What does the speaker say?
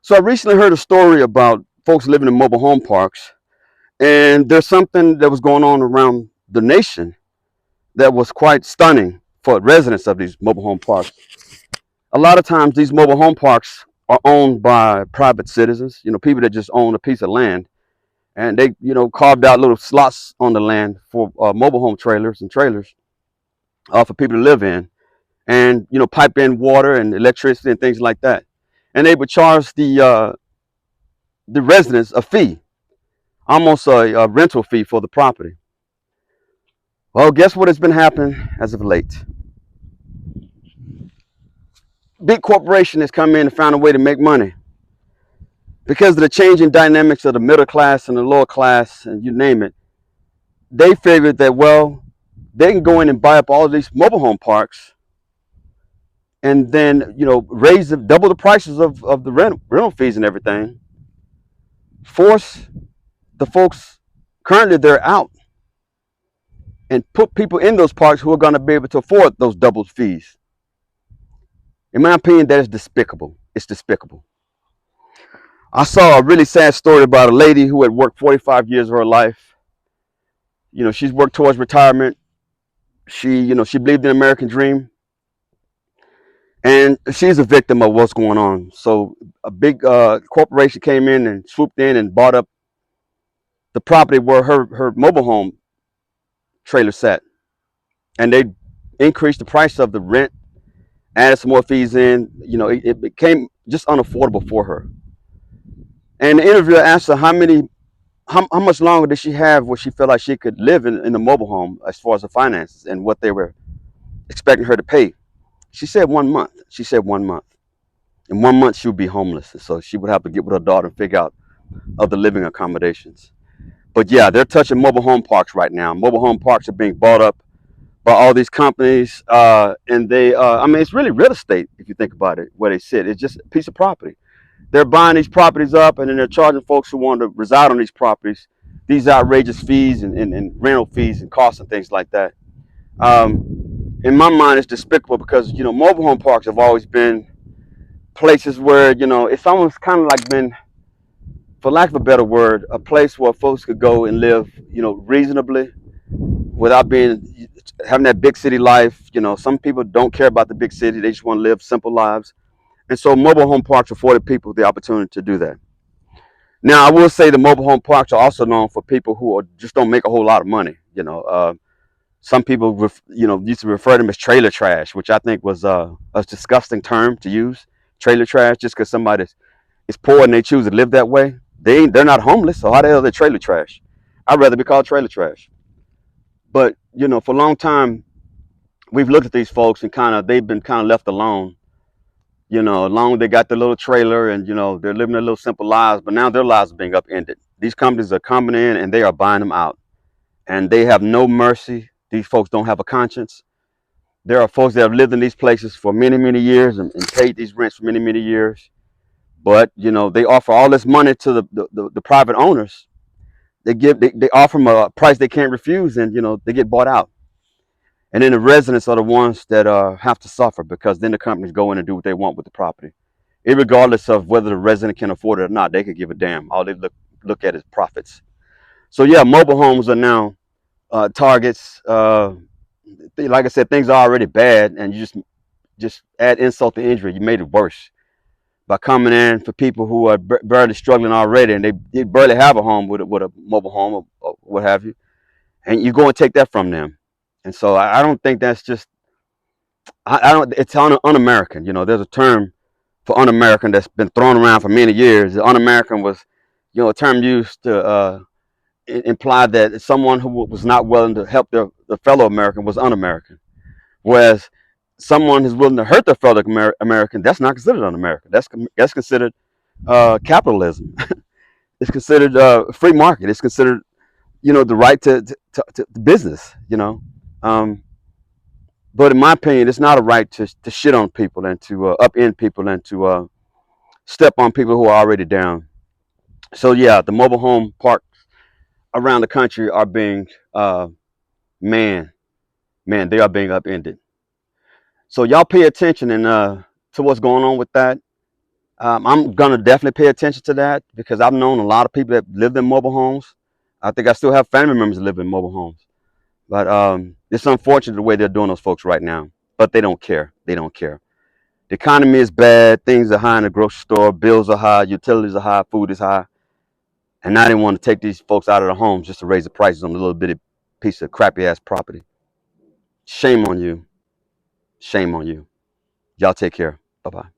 So I recently heard a story about folks living in mobile home parks, and there's something that was going on around the nation that was quite stunning for residents of these mobile home parks. A lot of times, these mobile home parks are owned by private citizens, people that just own a piece of land, and they, carved out little slots on the land for mobile home trailers and trailers for people to live in, and pipe in water and electricity and things like that. And they would charge the residents a fee, almost a rental fee for the property. Well, guess what has been happening as of late? Big corporation has come in and found a way to make money because of the changing dynamics of the middle class and the lower class, and you name it. They figured that, well, they can go in and buy up all of these mobile home parks and then, double the prices of the rental fees and everything, force the folks currently they're out, and put people in those parks who are going to be able to afford those doubled fees. In my opinion, that is despicable. It's despicable. I saw a really sad story about a lady who had worked 45 years of her life. She's worked towards retirement. She believed in the American dream, and she's a victim of what's going on. So a big corporation came in and swooped in and bought up the property where her mobile home trailer sat, and they increased the price of the rent, added some more fees in. It became just unaffordable for her. And the interviewer asked her how much longer did she have where she felt like she could live in the mobile home as far as the finances and what they were expecting her to pay. She said 1 month. She said 1 month. In 1 month, she would be homeless. And so she would have to get with her daughter and figure out other living accommodations. But yeah, they're touching mobile home parks right now. Mobile home parks are being bought up by all these companies. And it's really real estate if you think about it, where they sit. It's just a piece of property. They're buying these properties up, and then they're charging folks who want to reside on these properties these outrageous fees and rental fees and costs and things like that. In my mind, it's despicable because mobile home parks have always been places where it's almost kind of like been, for lack of a better word, a place where folks could go and live reasonably without being having that big city life. Some people don't care about the big city; they just want to live simple lives. And so mobile home parks afforded people the opportunity to do that. Now, I will say the mobile home parks are also known for people who just don't make a whole lot of money. Some people, used to refer to them as trailer trash, which I think was a disgusting term to use. Trailer trash, just because somebody is poor and they choose to live that way. They're not homeless, so how the hell are they trailer trash? I'd rather be called trailer trash. But for a long time, we've looked at these folks and they've been kind of left alone. Long as they got their little trailer and, they're living their little simple lives, but now their lives are being upended. These companies are coming in and they are buying them out. And they have no mercy. These folks don't have a conscience. There are folks that have lived in these places for many, many years and paid these rents for many, many years. But, they offer all this money to the private owners. They offer them a price they can't refuse, and, they get bought out. And then the residents are the ones that have to suffer because then the companies go in and do what they want with the property. Irregardless of whether the resident can afford it or not, they could give a damn. All they look at is profits. So yeah, mobile homes are now targets. Like I said, things are already bad, and you just add insult to injury. You made it worse by coming in for people who are barely struggling already, and they barely have a home with a mobile home or what have you, and you go and take that from them. And so I don't think that's just. I don't. It's un-American. There's a term for un-American that's been thrown around for many years. Un-American was, a term used to imply that someone who was not willing to help their fellow American was un-American. Whereas someone who's willing to hurt their fellow American, that's not considered un-American. That's considered capitalism. It's considered free market. It's considered, the right to business. But in my opinion, it's not a right to shit on people and to upend people and to step on people who are already down. So yeah, the mobile home parks around the country are being, man, they are being upended. So y'all pay attention and to what's going on with that. I'm gonna definitely pay attention to that because I've known a lot of people that lived in mobile homes. I think I still have family members that live in mobile homes. But it's unfortunate the way they're doing those folks right now. But they don't care. They don't care. The economy is bad. Things are high in the grocery store. Bills are high. Utilities are high. Food is high. And now they want to take these folks out of their homes just to raise the prices on a little bitty piece of crappy ass property. Shame on you. Shame on you. Y'all take care. Bye bye.